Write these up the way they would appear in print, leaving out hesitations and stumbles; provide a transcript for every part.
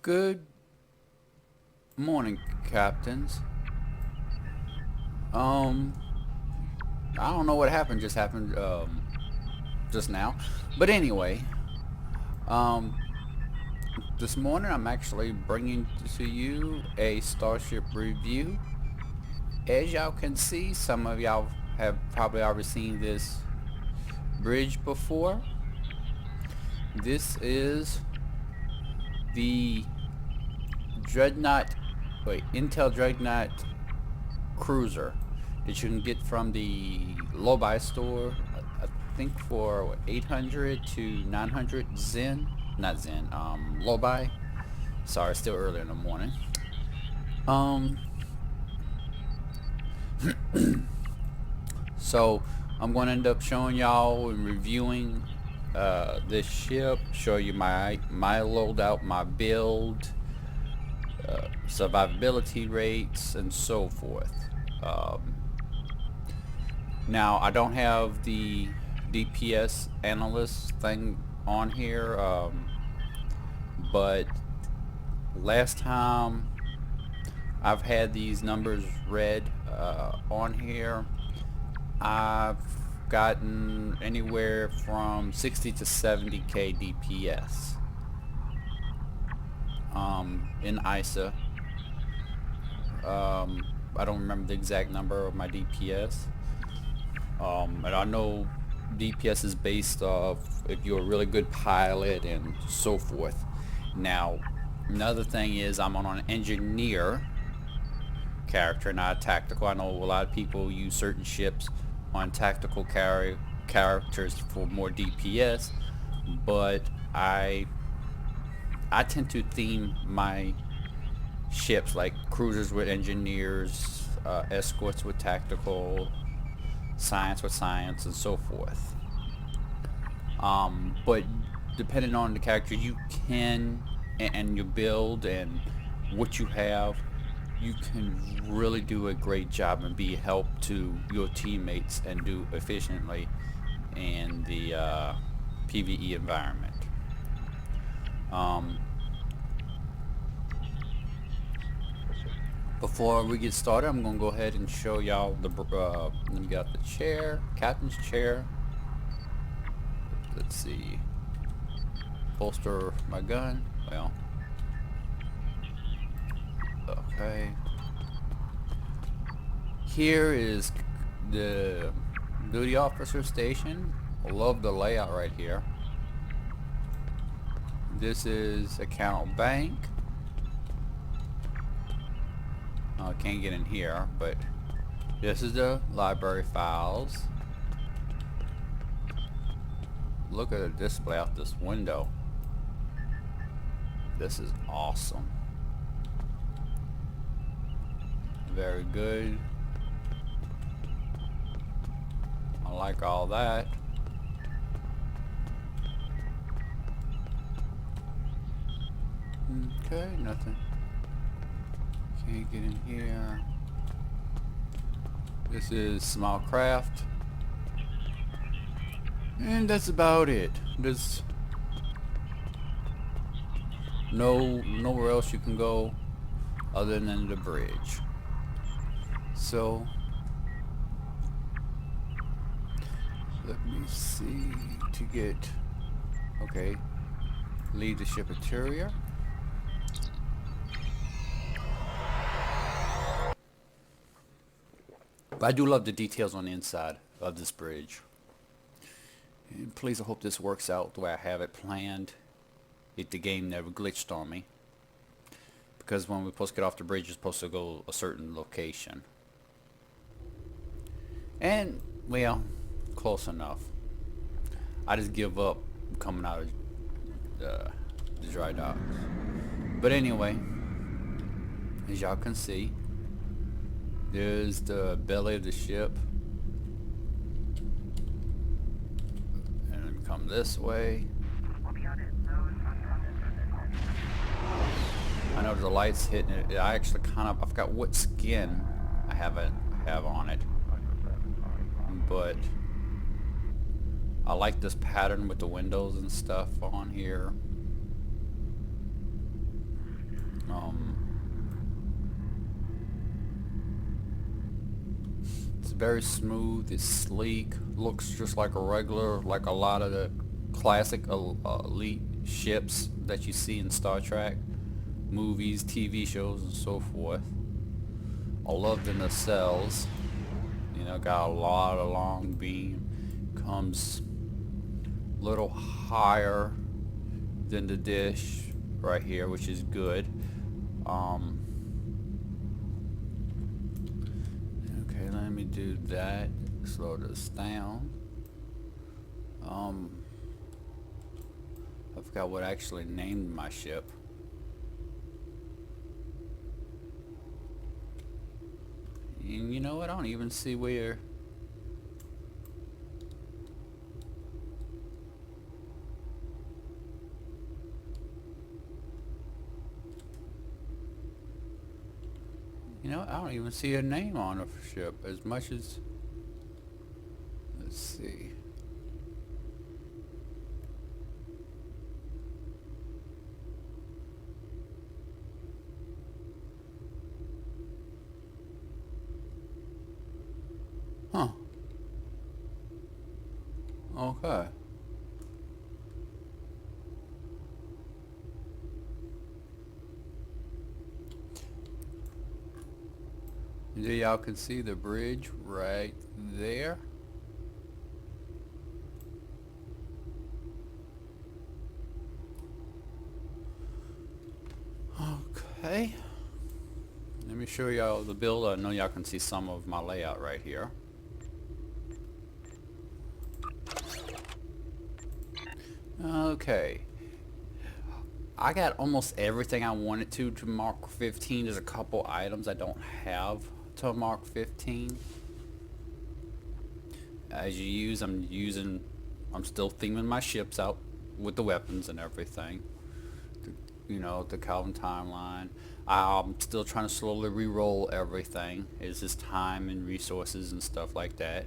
Good morning, captains. Um, I don't know what happened. Just happened. Just now. But anyway, um, this morning I'm actually bringing to you a Starship review. As y'all can see, some of y'all have probably already seen this bridge before. This is the Dreadnought, Intel Dreadnought cruiser that you can get from the low-buy store. I think for what, 800 to 900 Zen, not Zen, low-buy. Sorry, it's still early in the morning. Um, so I'm going to end up showing y'all and reviewing this ship, show you my loadout, my build, survivability rates, and so forth. Um, Now, I don't have the DPS analyst thing on here, but last time I've had these numbers read on here, I've gotten anywhere from 60 to 70k DPS in ISA. I don't remember the exact number of my DPS. And I know DPS is based off if you're a really good pilot and so forth. Now, another thing is I'm on an engineer character, not a tactical. I know a lot of people use certain ships on tactical characters for more DPS, but I tend to theme my ships like cruisers with engineers, escorts with tactical, science with science, and so forth. But depending on the character you can and your build and what you have, you can really do a great job and be a help to your teammates and do efficiently in the PvE environment. Before we get started, I'm going to go ahead and show y'all the, let me get out the chair, captain's chair. Let's see, bolster my gun, well, okay. Here is the duty officer station. I love the layout right here. This is account bank. I can't get in here, but this is the library files. Look at the display out this window. This is awesome. Very good. I like all that. Okay, nothing. Can't get in here. This is small craft. And that's about it. There's nowhere else you can go other than the bridge. So let me see to get, okay, leave the ship interior. But I do love the details on the inside of this bridge. And please, I hope this works out the way I have it planned. If the game never glitched on me. Because when we're supposed to get off the bridge, you're supposed to go a certain location. And, well, close enough. I just give up coming out of the dry docks. But anyway, as y'all can see, there's the belly of the ship. And then come this way. I know the light's hitting it. I actually kind of, I forgot what skin I have on it. But I like this pattern with the windows and stuff on here. It's very smooth, it's sleek, looks just like a regular, like a lot of the classic elite ships that you see in Star Trek movies, TV shows, and so forth. I love the nacelles. You know, got a lot of long beam. Comes a little higher than the dish right here, which is good. Okay, let me do that. Slow this down. I forgot what I actually named my ship. And you know what? I don't even see where. You know, I don't even see a name on the ship as much as. Let's see. Huh. Okay. There y'all can see the bridge right there. Okay. Let me show y'all the build. I know y'all can see some of my layout right here. Okay. I got almost everything I wanted to Mark 15. There's a couple items I don't have to Mark 15. As you use, I'm still theming my ships out with the weapons and everything. You know, the Kelvin timeline. I'm still trying to slowly re-roll everything. It's just time and resources and stuff like that.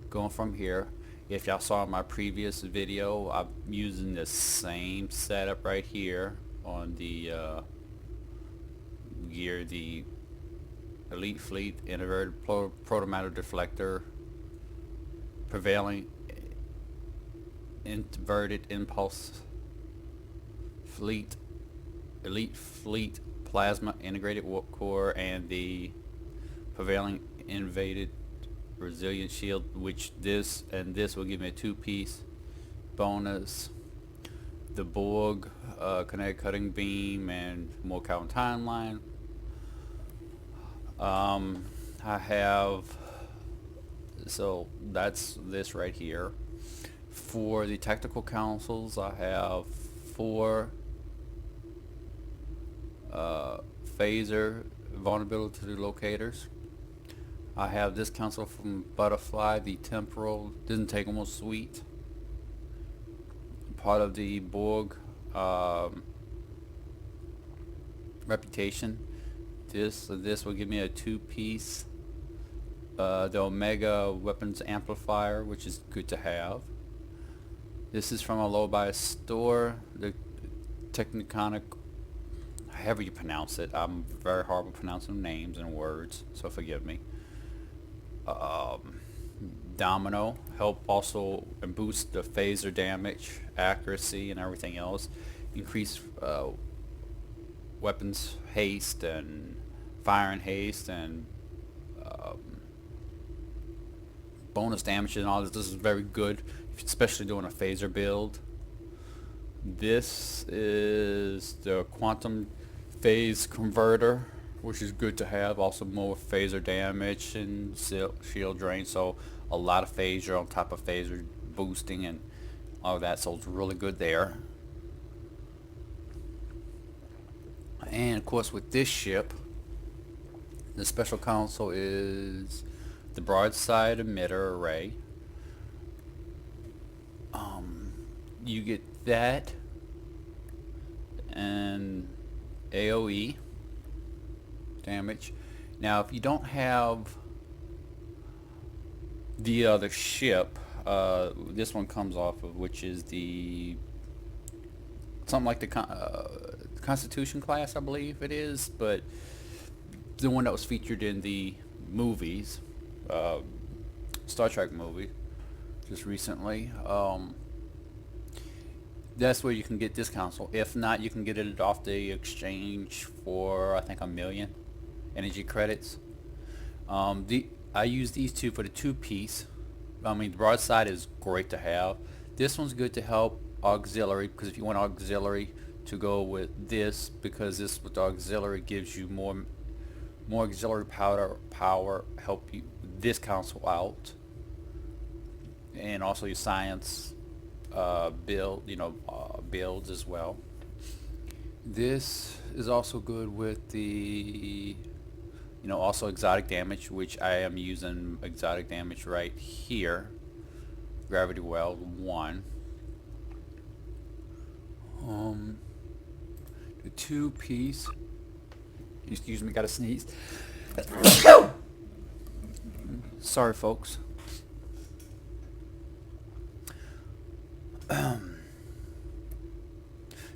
Going from here, if y'all saw my previous video, I'm using the same setup right here on the gear, the Elite Fleet Inverted Protomatter Deflector, Prevailing Inverted Impulse Fleet, Elite Fleet Plasma Integrated Warp Core, and the Prevailing Invaded Resilient Shield, which this will give me a 2-piece bonus. The Borg Kinetic Cutting Beam and more Kelvin timeline. I have, so that's this right here. For the technical councils, I have 4 phaser vulnerability locators. I have this council from Butterfly, the temporal, didn't take almost sweet. Part of the Borg reputation. This will give me a 2-piece. The Omega weapons amplifier, which is good to have. This is from a low bias store. The Techniconic, however you pronounce it. I'm very horrible pronouncing names and words, so forgive me. Domino help also boost the phaser damage, accuracy, and everything else. Increase weapons haste and firing haste and bonus damage and all this. This is very good, especially doing a phaser build. This is the quantum phase converter, which is good to have. Also more phaser damage and shield drain, so a lot of phaser on top of phaser boosting and all of that, so it's really good there. And of course with this ship, the special console is the broadside emitter array. You get that and AoE damage. Now if you don't have the other ship, this one comes off of, which is the something like the Constitution class, I believe it is, but the one that was featured in the movies, Star Trek movie, just recently. That's where you can get this console. If not, you can get it off the exchange for I think 1,000,000 energy credits. I use these two for the two-piece. I mean, the broadside is great to have. This one's good to help auxiliary, because if you want auxiliary to go with this, because this with the auxiliary gives you more auxiliary power help you this console out, and also your science builds as well. This is also good with the also exotic damage, which I am using exotic damage right here. Gravity Weld 1. The two-piece. Excuse me, gotta sneeze. Sorry, folks.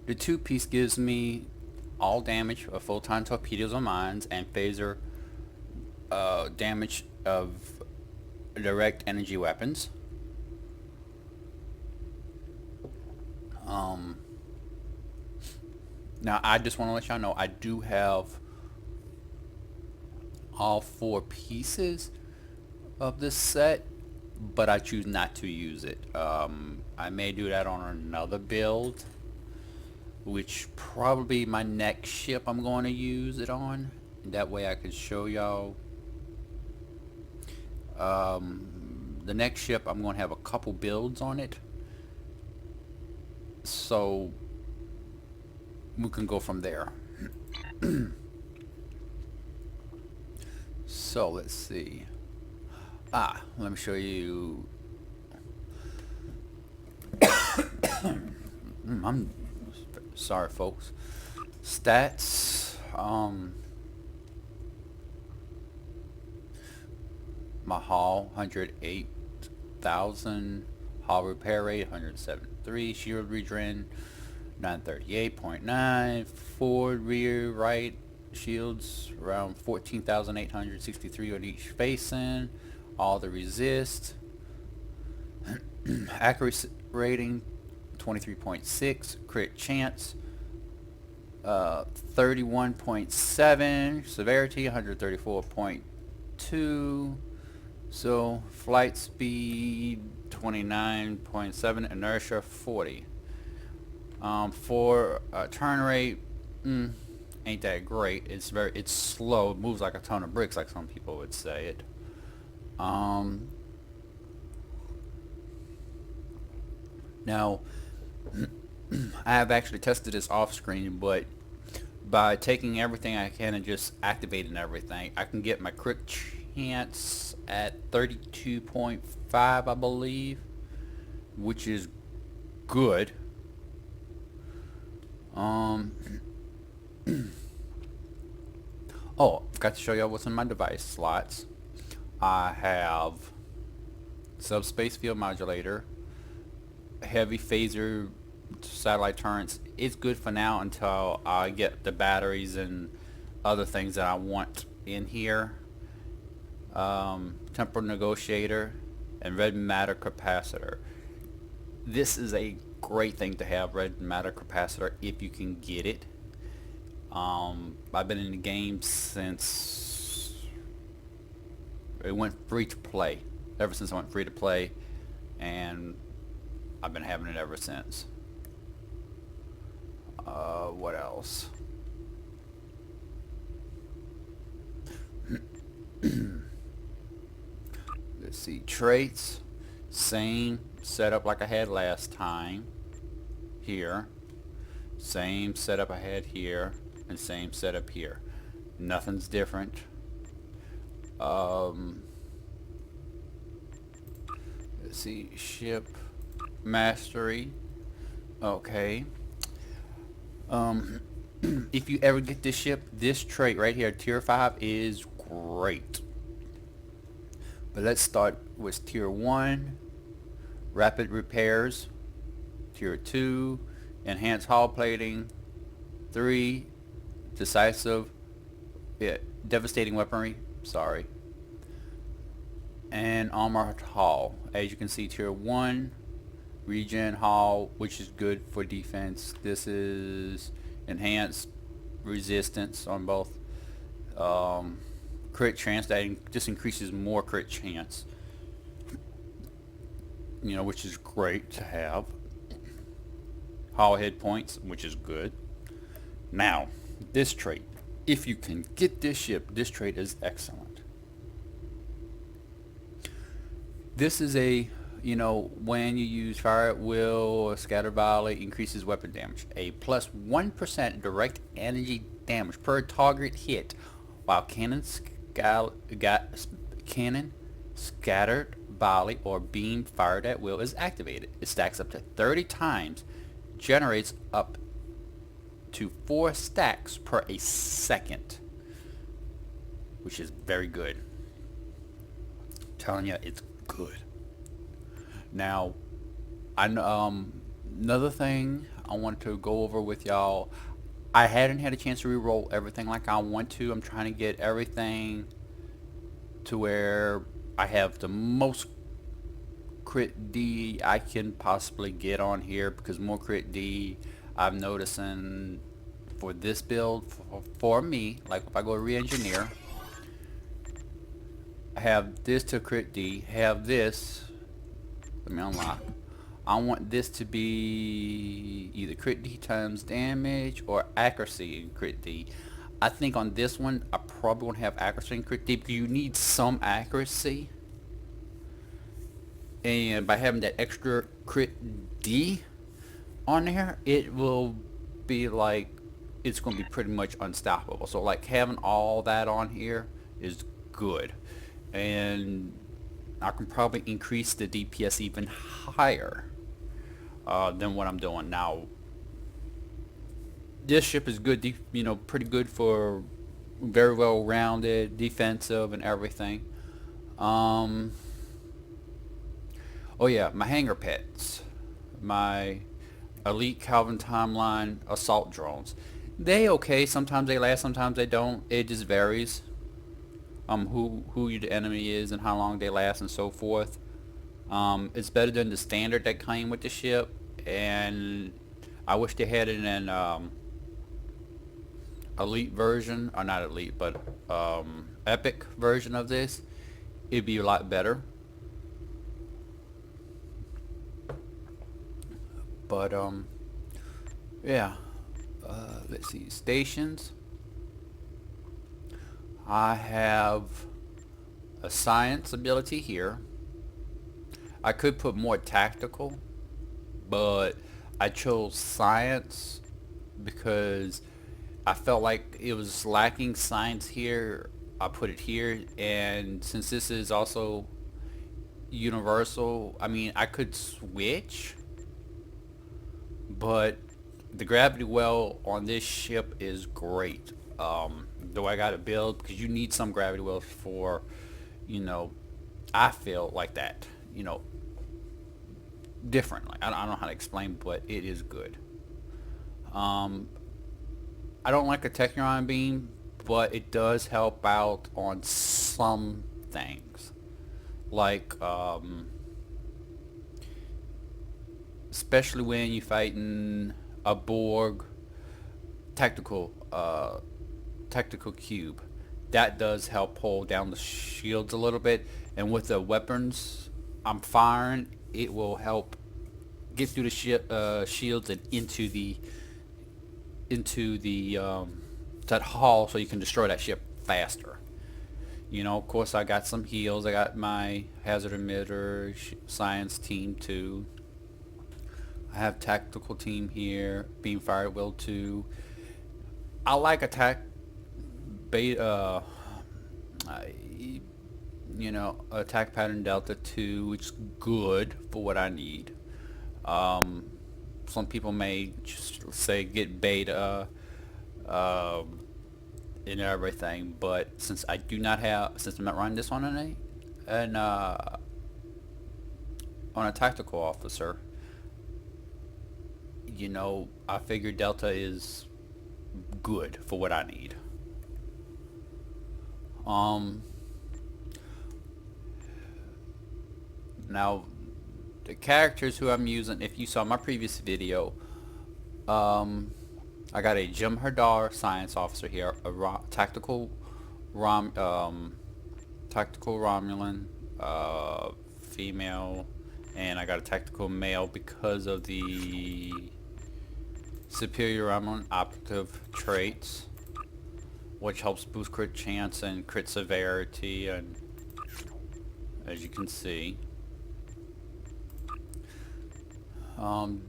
The two-piece gives me all damage of full-time torpedoes or mines and phaser damage of direct energy weapons. Now I just want to let y'all know I do have all 4 pieces of this set, but I choose not to use it. I may do that on another build, which probably my next ship I'm going to use it on. That way I can show y'all. The next ship I'm going to have a couple builds on it, so we can go from there. So let's see. Let me show you. I'm sorry, folks. Stats. My hull 108,000. Hull repair rate 173. Shield regen 938.9. Forward, rear, right shields around 14,863 on each facing. All the resist. Accuracy rating 23.6. Crit chance 31.7. Severity 134.2. So flight speed 29.7. Inertia 40. For turn rate, ain't that great. It's slow. It moves like a ton of bricks, like some people would say it. Now, I have actually tested this off screen, but by taking everything I can and just activating everything, I can get my crit chance at 32.5, I believe, which is good. Oh, forgot to show y'all what's in my device slots. I have subspace field modulator, heavy phaser satellite turrets. It's good for now until I get the batteries and other things that I want in here. Temporal negotiator and red matter capacitor. This is a great thing to have, red matter capacitor, if you can get it. I've been in the game since it went free to play. Ever since I went free to play, and I've been having it ever since. What else? Let's see, traits. Same setup like I had last time. Here. Same setup I had here. And same setup here. Nothing's different. Let's see, ship mastery. Okay. If you ever get this ship, this trait right here, tier 5, is great. But let's start with tier 1, rapid repairs, tier 2, enhanced hull plating, 3 decisive, yeah, devastating weaponry, sorry, and armored hull. As you can see, tier 1 regen hull, which is good for defense. This is enhanced resistance on both. Crit chance, that just increases more crit chance, which is great to have. Hull hit points, which is good. Now, this trait, if you can get this ship, this trait is excellent. This is a, when you use fire at will or scatter volley, increases weapon damage. A plus 1% direct energy damage per target hit while cannon, scattered volley or beam fired at will is activated. It stacks up to 30 times, generates up to 4 stacks per a second, which is very good. I'm telling you, it's good. Now, another thing I want to go over with y'all, I hadn't had a chance to re-roll everything like I want to. I'm trying to get everything to where I have the most crit D I can possibly get on here, because more crit D I'm noticing for this build for me, like if I go re-engineer, I have this to crit D, have this, let me unlock. I want this to be either crit D times damage or accuracy in crit D. I think on this one I probably won't have accuracy in crit D, because you need some accuracy, and by having that extra crit D on there, it will be like, it's going to be pretty much unstoppable. So like having all that on here is good, and I can probably increase the DPS even higher than what I'm doing now. This ship is good, pretty good for very well rounded defensive and everything. Oh yeah, my hangar pets, my elite Kelvin timeline assault drones. They okay, sometimes they last, sometimes they don't. It just varies. Who the enemy is and how long they last and so forth. It's better than the standard that came with the ship, and I wish they had it in an elite version, or not elite, but epic version of this. It'd be a lot better. But yeah, let's see, stations. I have a science ability here. I could put more tactical, but I chose science because I felt like it was lacking science here. I put it here, and since this is also universal, I mean, I could switch, but the gravity well on this ship is great. Though I gotta build, because you need some gravity wells for, I feel like that, differently. I don't know how to explain, but it is good. I don't like a Technion beam, but it does help out on some things, like especially when you're fighting a Borg tactical cube. That does help pull down the shields a little bit, and with the weapons I'm firing, it will help get through the shields and into the that hull, so you can destroy that ship faster. Of course I got some heals. I got my hazard emitter, science team 2. I have tactical team here, beam fire at will 2. I like attack beta, attack pattern delta 2, which is good for what I need. Some people may just say get beta and everything, but since I do not have, since I'm not running this on on a tactical officer, you know, I figure Delta is good for what I need. Now, the characters who I'm using, if you saw my previous video, I got a Jem'Hadar science officer here, a tactical Romulan, female, and I got a tactical male because of the superior Romulan operative traits, which helps boost crit chance and crit severity, and as you can see, the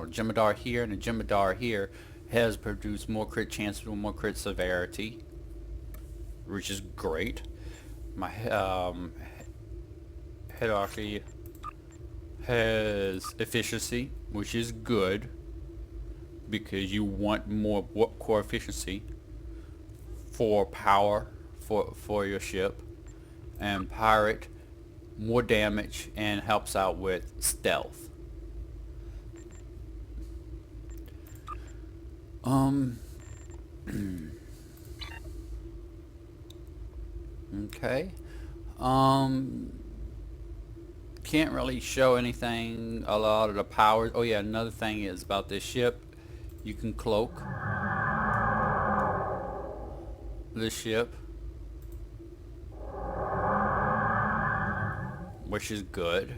Jem'Hadar here and the Jem'Hadar here has produced more crit chance and more crit severity, which is great. My hierarchy has efficiency, which is good because you want more warp core efficiency for power for your ship, and pirate, more damage and helps out with stealth. Okay. Can't really show anything, a lot of the powers. Oh yeah, another thing is about this ship, you can cloak this ship, which is good.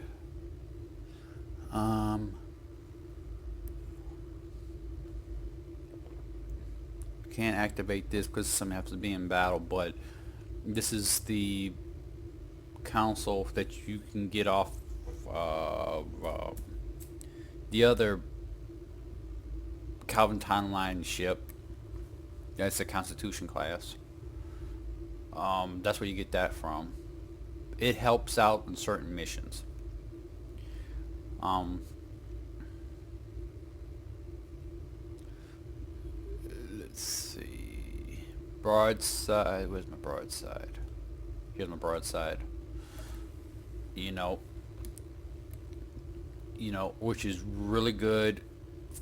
Can't activate this because something has to be in battle, but this is the console that you can get off the other Kelvin timeline ship. That's a Constitution class. That's where you get that from. It helps out in certain missions. Let's see. Broadside. Where's my broadside? Here's my broadside. You know, which is really good.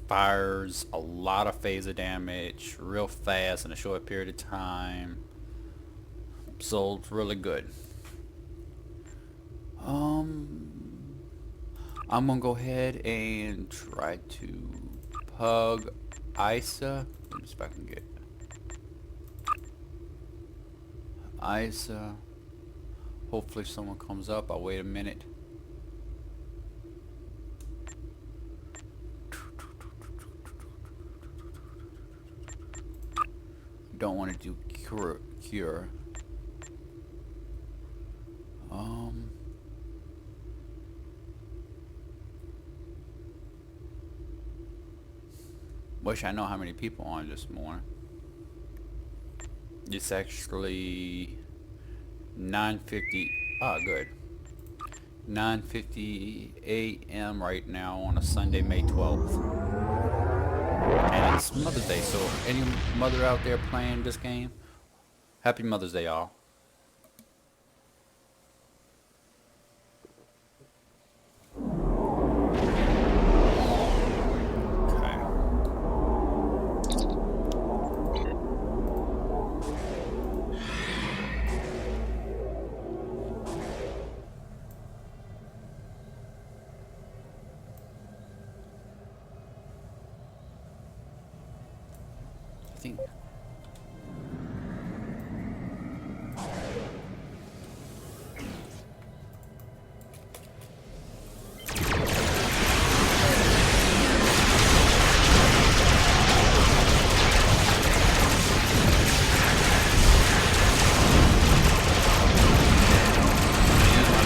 Fires a lot of phaser damage real fast in a short period of time. So it's really good. I'm gonna go ahead and try to pug Isa. Let me see if I can get Isa. Hopefully someone comes up. I'll wait a minute. Don't want to do cure. Wish I know how many people on this morning. It's actually 9:50. Ah, good. 9:50 a.m. right now on a Sunday, May 12th. And it's Mother's Day, so any mother out there playing this game, happy Mother's Day, y'all. I think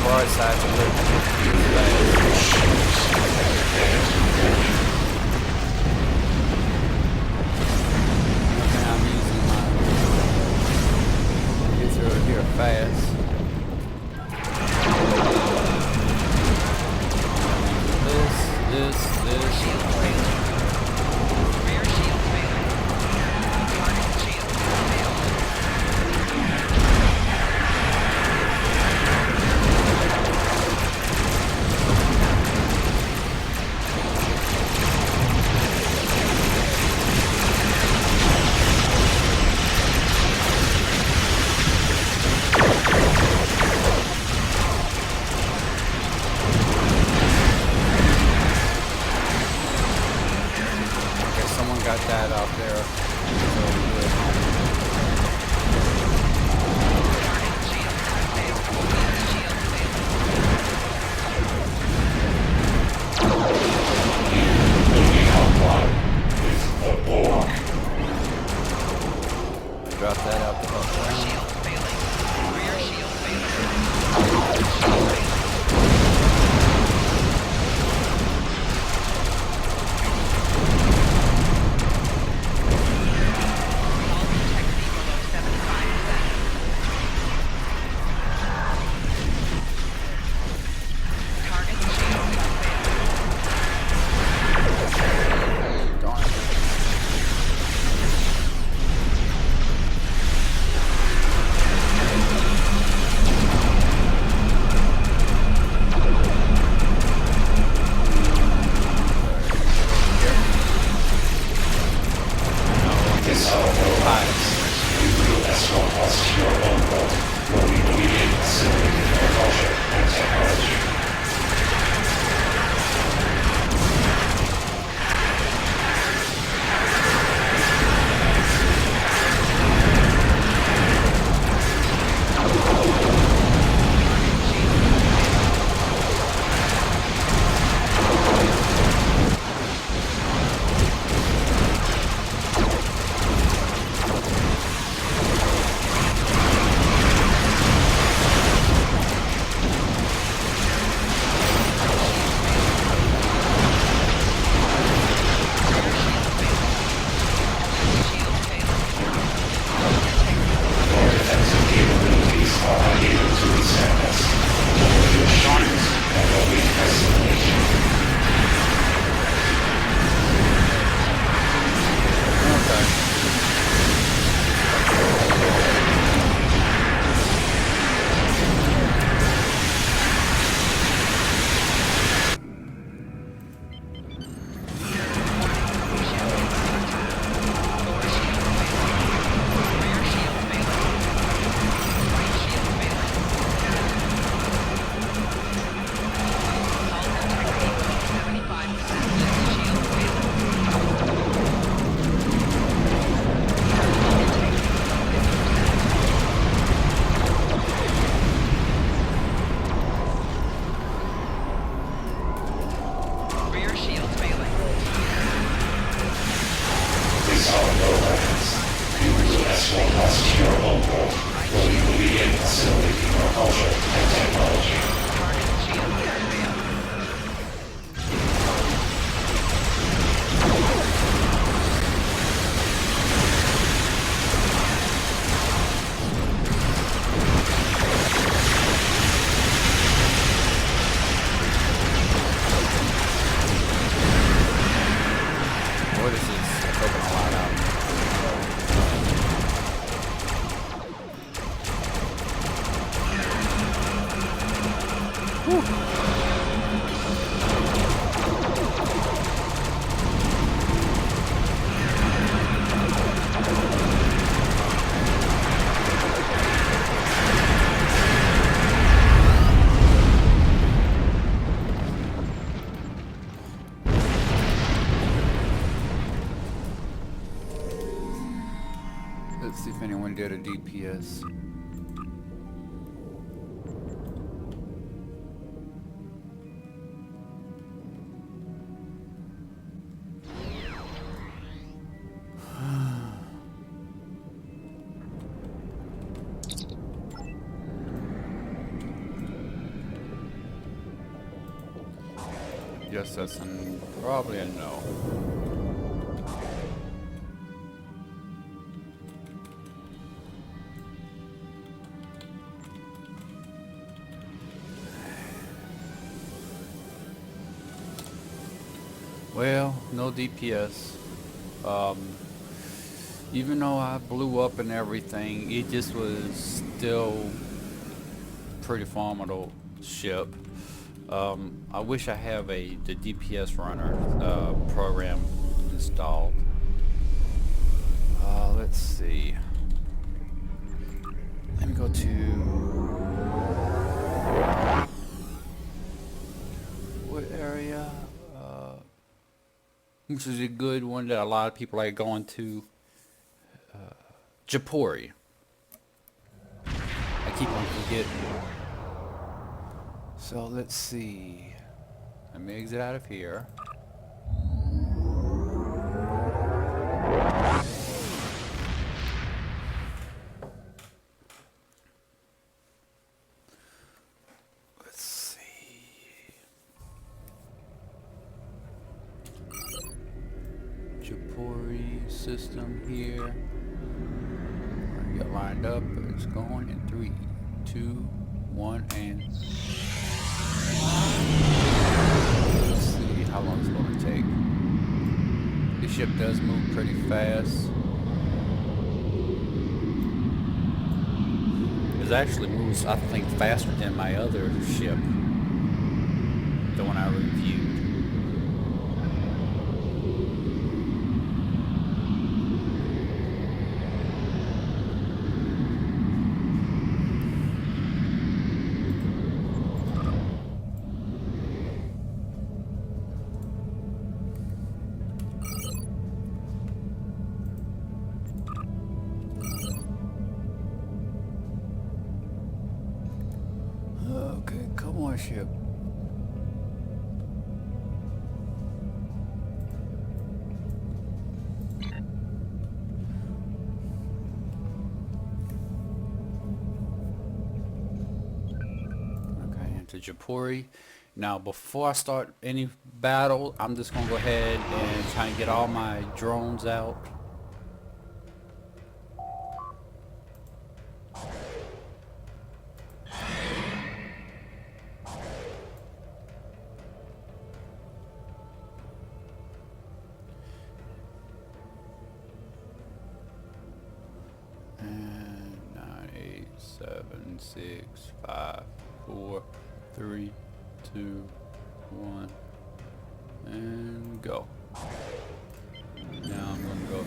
broadside to look fast. This. Let's see if anyone did a DPS. Yes, that's probably a no. Well, no DPS. Even though I blew up and everything, it just was still pretty formidable ship. I wish I have the DPS runner program installed. Let's see. Let me go to what area? Which is a good one that a lot of people are going to. Japori. I keep on forgetting. So let's see. Let me exit out of here. Let's see. Japori system here. Get lined up. It's going in 3, 2, 1, and let's see how long it's going to take. This ship does move pretty fast. It actually moves, I think, faster than my other ship, the one I reviewed. Okay, come on, ship. Okay, into Japori. Now, before I start any battle, I'm just gonna go ahead and try and get all my drones out. And 9, 8, 7, 6, 5, 4, 3, 2, 1, and go. Now I'm gonna go.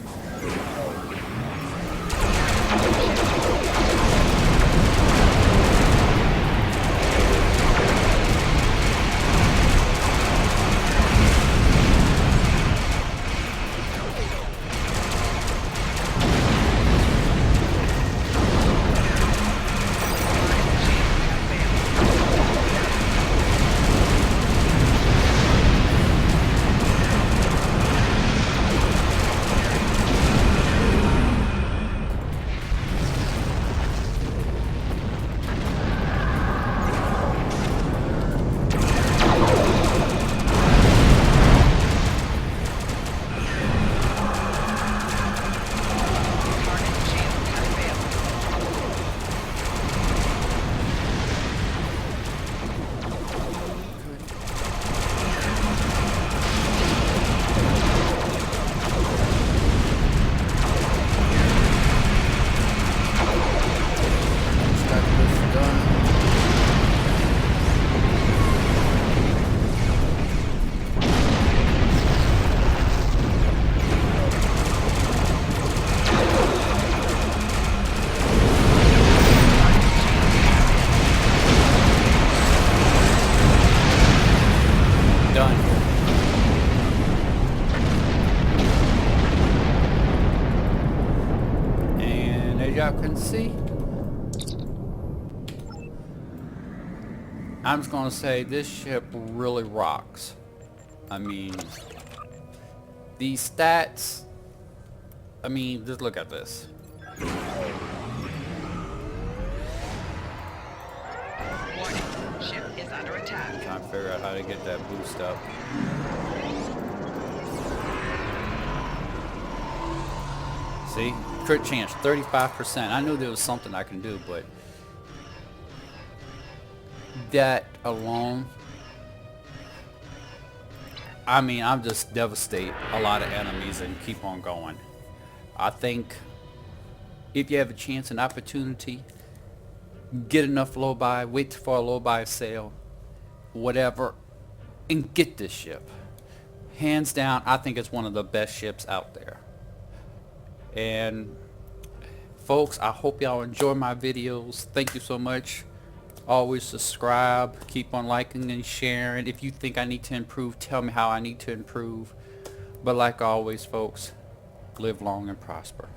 See? I'm just gonna say this ship really rocks. I mean, these stats, I mean, just look at this. Warning, ship is under attack. I'm trying to figure out how to get that boost up. See? Crit chance, 35%. I knew there was something I can do, but that alone, I mean, I'm just devastate a lot of enemies and keep on going. I think if you have a chance and opportunity, get enough low buy, wait for a low buy sale, whatever, and get this ship. Hands down, I think it's one of the best ships out there. And folks, I hope y'all enjoy my videos. Thank you so much. Always subscribe, keep on liking and sharing. If you think I need to improve, tell me how I need to improve. But like always, folks, live long and prosper.